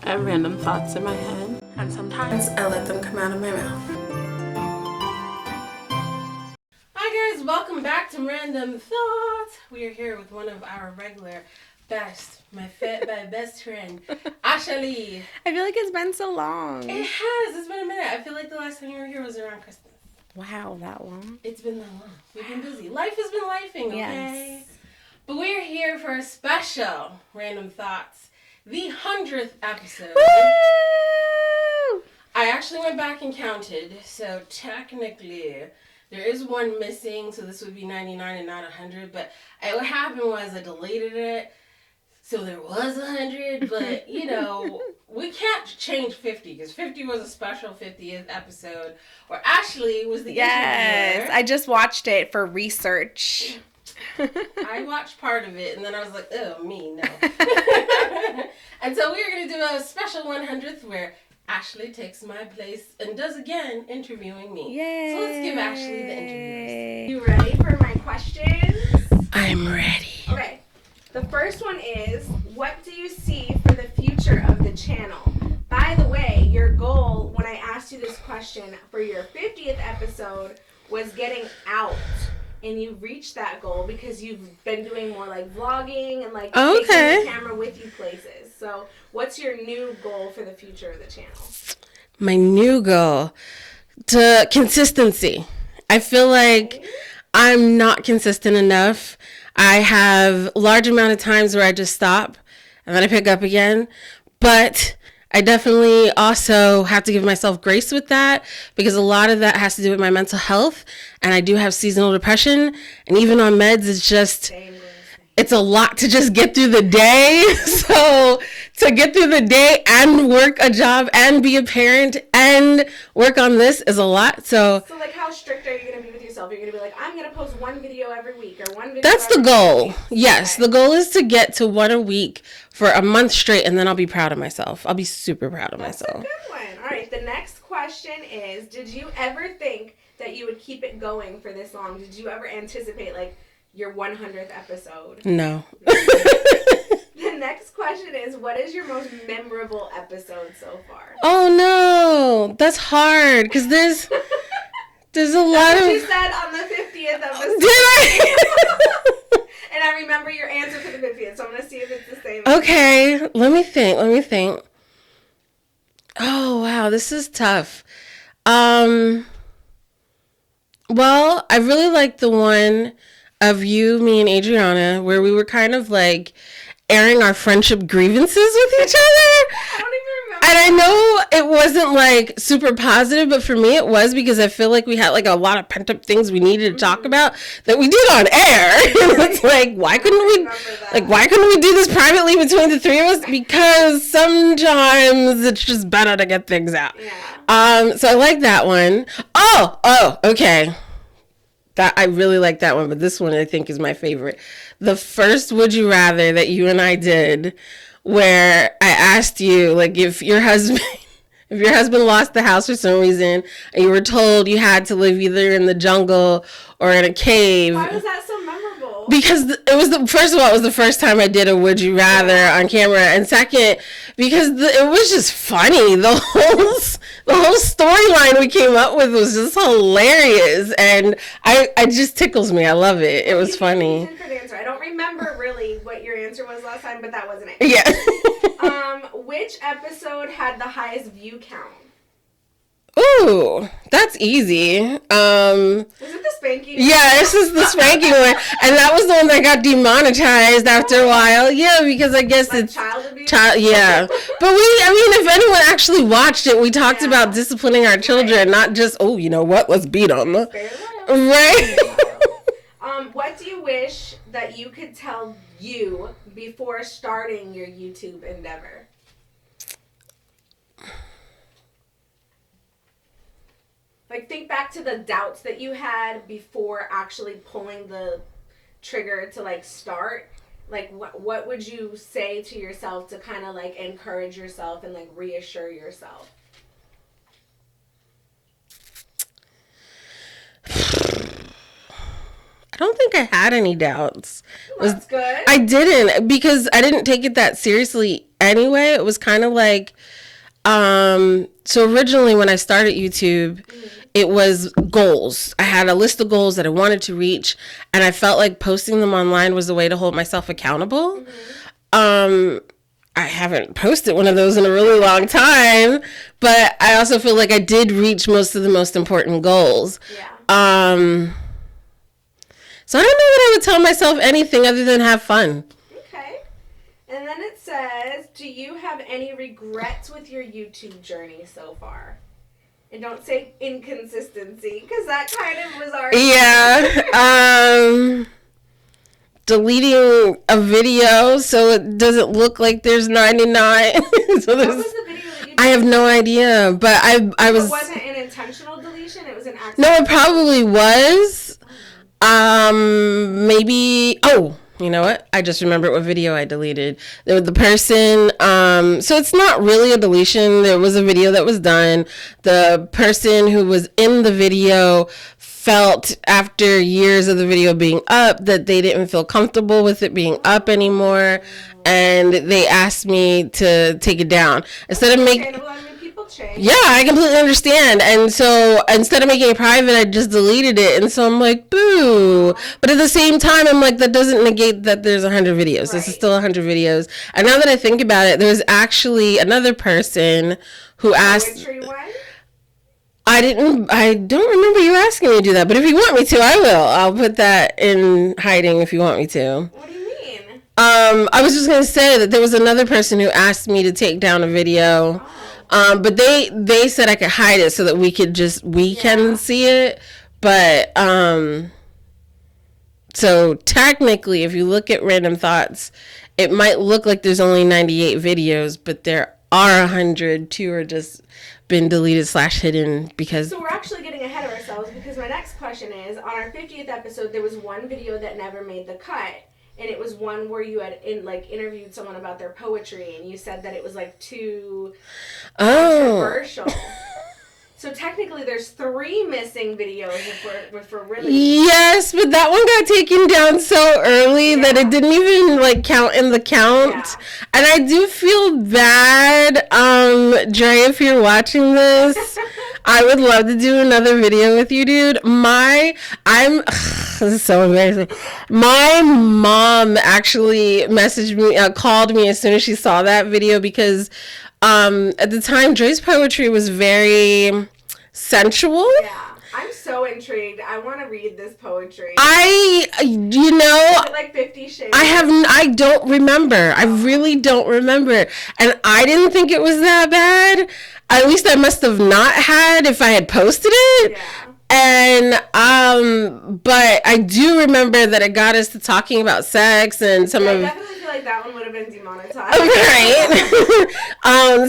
I have random thoughts in my head, and sometimes I let them come out of my mouth. Hi guys, welcome back to Random Thoughts. We are here with one of our regular my best friend, Ashely. I feel like it's been so long. It has. It's been a minute. I feel like the last time you were here was around Christmas. Wow, that long? It's been that long. We've been busy. Life has been lifing, okay? Yes. But we're here for a special Random Thoughts, the 100th episode. Woo! I actually went back and counted, so technically there is one missing, so this would be 99 and not 100. But what happened was I deleted it, so there was 100. But, you know, we can't change 50 because 50 was a special 50th episode where Ashely was the interviewer. I just watched it for research. I watched part of it, and then I was like, oh, me, no. And so we are going to do a special 100th where Ashely takes my place and does again interviewing me. Yay! So let's give Ashely the interviews. You ready for my questions? I'm ready. Okay. The first one is, what do you see for the future of the channel? By the way, your goal when I asked you this question for your 50th episode was getting out. And you've reached that goal because you've been doing more like vlogging and like taking the camera with you places. So what's your new goal for the future of the channel? My new goal, consistency. I feel like I'm not consistent enough. I have a large amount of times where I just stop and then I pick up again. But I definitely also have to give myself grace with that because a lot of that has to do with my mental health. And I do have seasonal depression. And even on meds, it's a lot to just get through the day. So to get through the day and work a job and be a parent and work on this is a lot. So like how strict are you going to be with yourself? You're going to be like, I'm going to post one video every week or one video That's the goal. Yes. Okay. The goal is to get to one a week for a month straight, and then I'll be proud of myself. I'll be super proud of myself. That's a good one. All right. The next question is, did you ever think that you would keep it going for this long? Did you ever anticipate like your 100th episode? No. The next question is, what is your most memorable episode so far? Oh no, that's hard because there's a lot of. You said on the 50th episode. Did I? And I remember your answer for the 50th, so I'm gonna see if it's the same. Okay, let me think. Oh wow, this is tough. Well, I really like the one of you, me, and Adriana, where we were kind of like airing our friendship grievances with each other. I don't even remember. And I know it wasn't like super positive, but for me it was because I feel like we had like a lot of pent up things we needed to talk about that we did on air. It's like, why couldn't we do this privately between the three of us? Because sometimes it's just better to get things out. Yeah. So I like that one. Oh, okay. I really like that one, but this one I think is my favorite. The first Would You Rather that you and I did, where I asked you, like, if your husband lost the house for some reason and you were told you had to live either in the jungle or in a cave. Why was that so memorable? Because it was first of all, it was the first time I did a Would You Rather on camera, and second, because it was just funny. The whole storyline we came up with was just hilarious, and it just tickles me. I love it. It was funny. I don't remember really what your answer was last time, but that wasn't it. Yeah. Which episode had the highest view count? Ooh, that's easy. Was it the spanking one? Yeah, this is the spanking one. And that was the one that got demonetized after a while. Yeah, because I guess like it's child abuse. Yeah. But if anyone actually watched it, we talked about disciplining our children, not just, let's beat them. Right? What do you wish that you could tell you before starting your YouTube endeavor? Like, think back to the doubts that you had before actually pulling the trigger to, like, start. Like, what would you say to yourself to kind of, like, encourage yourself and, like, reassure yourself? don't think I had any doubts. That's good. I didn't, because I didn't take it that seriously anyway. It was kind of like, so originally when I started YouTube, it was goals. I had a list of goals that I wanted to reach, and I felt like posting them online was a way to hold myself accountable. I haven't posted one of those in a really long time, but I also feel like I did reach most of the most important goals. Yeah. So I don't know that I would tell myself anything other than have fun. Okay. And then it says, do you have any regrets with your YouTube journey so far? And don't say inconsistency, because that kind of was our... Yeah. Deleting a video so it doesn't look like there's 99. So what was the video that you did? I have no idea, but I was... It wasn't an intentional deletion, it was an accident. No, it probably was. Maybe... Oh, you know what? I just remembered what video I deleted. There was the person... so it's not really a deletion. There was a video that was done. The person who was in the video felt after years of the video being up that they didn't feel comfortable with it being up anymore, and they asked me to take it down. Instead of making... Yeah, I completely understand. And so instead of making it private, I just deleted it. And so I'm like, boo. But at the same time, I'm like, that doesn't negate that there's 100 videos. Right. This is still 100 videos. And now that I think about it, there was actually another person who asked... I don't remember you asking me to do that. But if you want me to, I will. I'll put that in hiding if you want me to. What do you mean? I was just going to say that there was another person who asked me to take down a video. But they said I could hide it so that we can see it. But, so technically, if you look at Random Thoughts, it might look like there's only 98 videos, but there are 100. 2 are just been deleted / hidden because... So we're actually getting ahead of ourselves, because my next question is, on our 50th episode, there was one video that never made the cut. And it was one where you had interviewed someone about their poetry, and you said that it was too controversial. So technically, there's 3 missing videos if we're really... Yes, but that one got taken down so early that it didn't even count in the count. Yeah. And I do feel bad, Dre, if you're watching this. I would love to do another video with you, dude. This is so embarrassing. My mom actually called me as soon as she saw that video, because at the time, Dre's poetry was very sensual. Yeah. I'm so intrigued. I want to read this poetry. Is it like 50 Shades? I don't remember. I really don't remember. And I didn't think it was that bad. At least I must have not had if I had posted it. Yeah. And, but I do remember that it got us to talking about sex and I definitely feel like that one would have been demonetized. Right.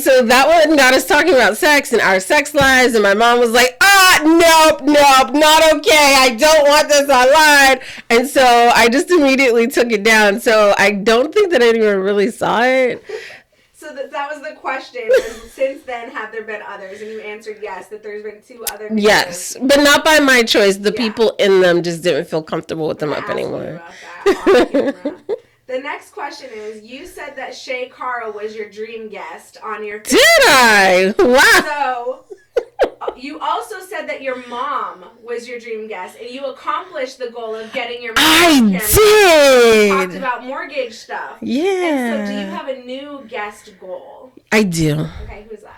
So that one got us talking about sex and our sex lives, and my mom was like, nope, not okay. I don't want this online. And so I just immediately took it down. So I don't think that anyone really saw it. So that was the question. Since then, have there been others? And you answered yes, that there's been 2 other videos. Yes, but not by my choice. The people in them just didn't feel comfortable with them up anymore. The next question is, you said that Shay Carl was your dream guest on your... Did I? Wow. So, you also said that your mom was your dream guest, and you accomplished the goal of getting your mom on camera. I did! You talked about mortgage stuff. Yeah. And so, do you have a new guest goal? I do. Okay, who's that?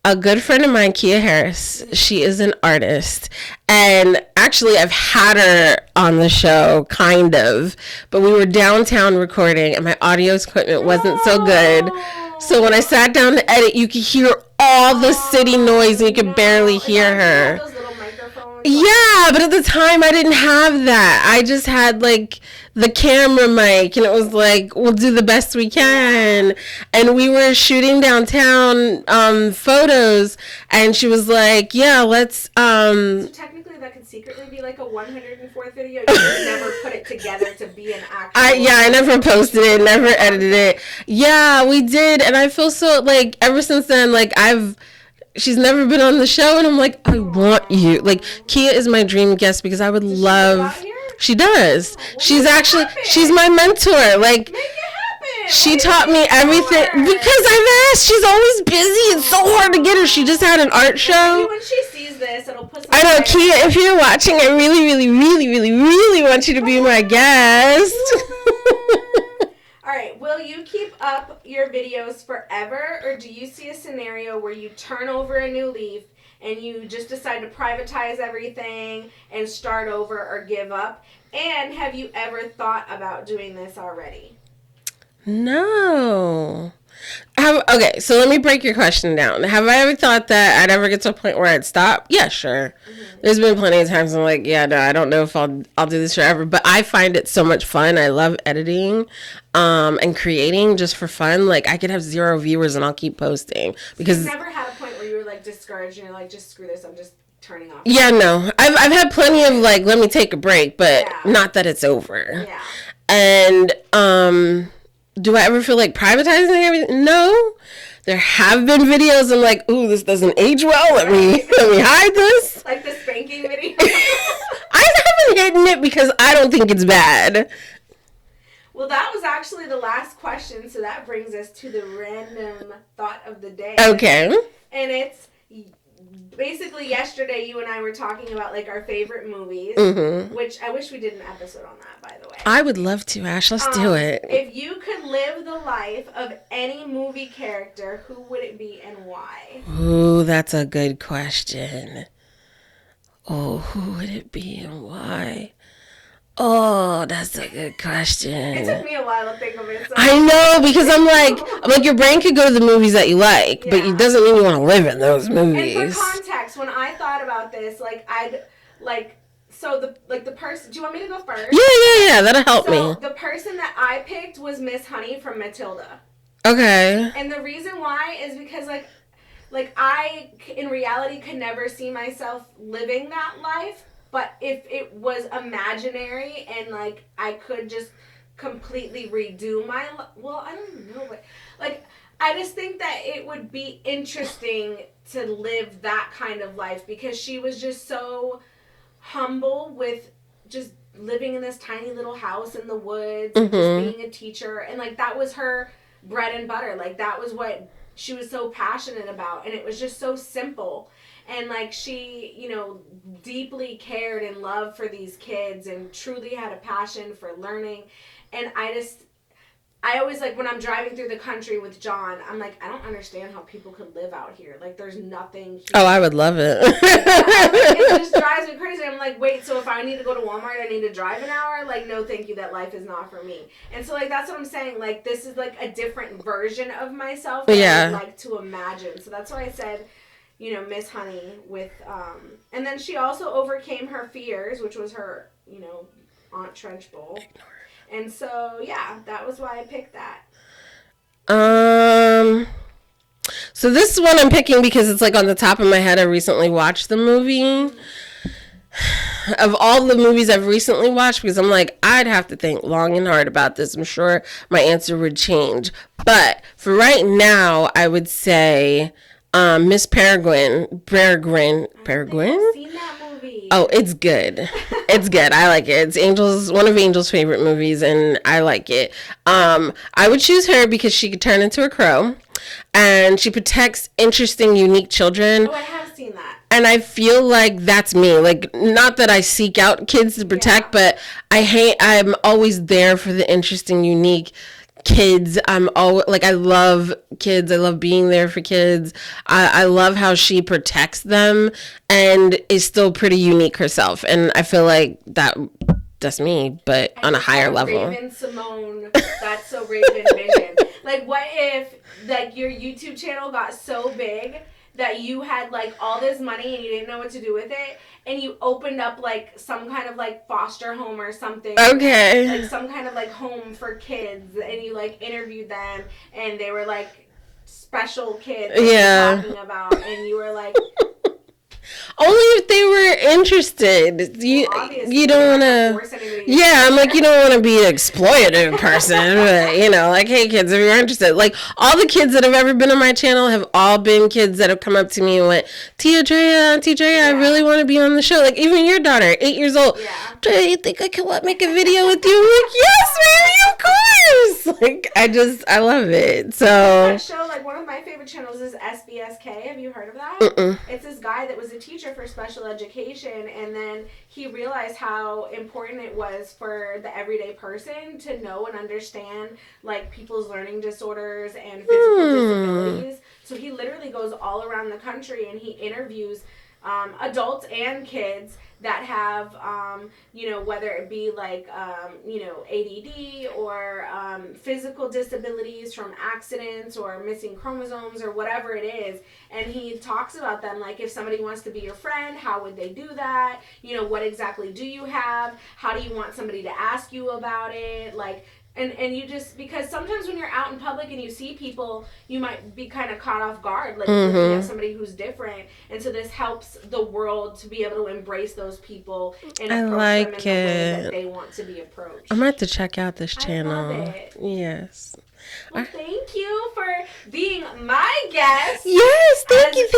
A good friend of mine, Kia Harris, she is an artist. And actually, I've had her on the show, kind of. But we were downtown recording, and my audio equipment wasn't so good. So when I sat down to edit, you could hear all the city noise, and you could barely hear her. Those little microphones? Yeah, but at the time, I didn't have that. I just had, the camera mic, and it was like, we'll do the best we can. And we were shooting downtown photos, and she was like, yeah, let's... So technically that could secretly be like a 104th video. You just never put it together to be an actual... I never posted it, never edited it. Yeah, we did, and I feel so, ever since then, she's never been on the show, and I'm like, I want you. Kia is my dream guest, because I would love... She does. Oh, well, She's my mentor. Like, make it happen. she taught me everything because I've asked. She's always busy. It's so hard to get her. She just had an art show. Maybe when she sees this, it'll put some I know, Kia, if you're watching, I really, really, really, really, really want you to be my guest. All right, will you keep up your videos forever, or do you see a scenario where you turn over a new leaf and you just decide to privatize everything and start over or give up? And have you ever thought about doing this already? No. Okay, so let me break your question down. Have I ever thought that I'd ever get to a point where I'd stop? Yeah, sure. Mm-hmm. There's been plenty of times I'm like, yeah, no, I don't know if I'll do this forever. But I find it so much fun. I love editing and creating just for fun. Like, I could have 0 viewers and I'll keep posting. Because you've never had a point where you were like discouraged and you're like, just screw this, I'm just turning off. Yeah, no. I've had plenty of like, let me take a break, but not that it's over. Yeah. And do I ever feel like privatizing everything? No. There have been videos I'm like, ooh, this doesn't age well. Let me hide this. Like the spanking video. I haven't hidden it because I don't think it's bad. Well, that was actually the last question, so that brings us to the random thought of the day. Okay. And it's basically yesterday you and I were talking about like our favorite movies, which I wish we did an episode on that, by the way. I would love to, Ash. Let's do it. If you could live the life of any movie character, who would it be and why? Ooh, that's a good question. Oh, who would it be and why? Oh, that's a good question. It took me a while to think of it. So. I know, because I'm like, your brain could go to the movies that you like, but it doesn't mean you want to live in those movies. And for context, when I thought about this, the person. Do you want me to go first? Yeah, that'll help me. The person that I picked was Miss Honey from Matilda. Okay. And the reason why is because I in reality could never see myself living that life. But if it was imaginary and, I could just completely redo my... Well, I don't know, but, I just think that it would be interesting to live that kind of life because she was just so humble with just living in this tiny little house in the woods and just being a teacher. And, that was her bread and butter. That was what she was so passionate about. And it was just so simple. And, she, deeply cared and loved for these kids and truly had a passion for learning. And I always, when I'm driving through the country with John, I'm like, I don't understand how people could live out here. There's nothing here. Oh, I would love it. It just drives me crazy. I'm like, wait, so if I need to go to Walmart, I need to drive an hour? No, thank you. That life is not for me. And so, that's what I'm saying. This is, a different version of myself that I would like to imagine. So that's why I said... Miss Honey with, and then she also overcame her fears, which was her, Aunt Trenchbull. And so, yeah, that was why I picked that. So this is one I'm picking because it's, on the top of my head. I recently watched the movie. Of all the movies I've recently watched, because I'm like, I'd have to think long and hard about this. I'm sure my answer would change. But for right now, I would say... Miss Peregrine. I've seen that movie. Oh, it's good. It's good. I like it. It's one of Angel's favorite movies, and I like it. I would choose her because she could turn into a crow, and she protects interesting, unique children. Oh, I have seen that. And I feel like that's me. Not that I seek out kids to protect, but I'm always there for the interesting, unique kids. I'm always I love kids. I love being there for kids. I love how she protects them and is still pretty unique herself. And I feel like that's me, but on a higher level. Raven Simone, that's so Raven Vision. What if your YouTube channel got so big that you had all this money and you didn't know what to do with it, and you opened up some kind of foster home or something. Okay. Some kind of home for kids, and you interviewed them, and they were special kids. Yeah. Talking about, and you were only if they were interested. You don't want to. Yeah, I'm like, you don't want to be an exploitative person, but, you know, like, hey, kids, if you're interested. Like, all the kids that have ever been on my channel have all been kids that have come up to me and went, Tia Drea, Auntie Drea, I really want to be on the show. Like, even your daughter, 8 years old. Yeah. Drea, you think I could make a video with you? I'm like, yes, baby, of course. Like, I love it. So. That show, like, one of my favorite channels is SBSK. Have you heard of that? Mm-mm. It's this guy that was a teacher for special education, and then he realized how important it was for the everyday person to know and understand, like, people's learning disorders and physical disabilities. So he literally goes all around the country and he interviews adults and kids that have, you know, whether it be like, you know, ADD or physical disabilities from accidents or missing chromosomes or whatever it is. And he talks about them, like, if somebody wants to be your friend, how would they do that? You know, what exactly do you have? How do you want somebody to ask you about it? Like, and you just, because sometimes when you're out in public and you see people, you might be kind of caught off guard, like looking at somebody who's different. And so this helps the world to be able to embrace those people and approach them in the way that they want to be approached. I'm going to have to check out this channel. I love it. Yes. Well, thank you for being my guest. Yes, thank you.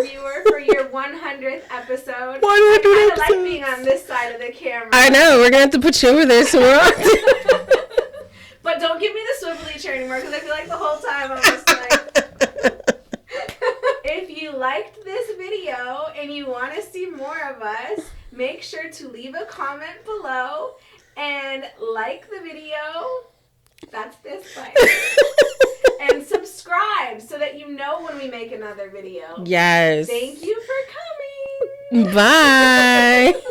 Interviewer for your 100th episode. 100 I like being on this side of the camera. I know. We're going to have to put you over there so we're on. But don't give me the swivelly chair anymore, because I feel like the whole time I'm just like... If you liked this video and you want to see more of us, make sure to leave a comment below and like the video. That's this button. And subscribe so that you know when we make another video. Yes. Thank you for coming. Bye.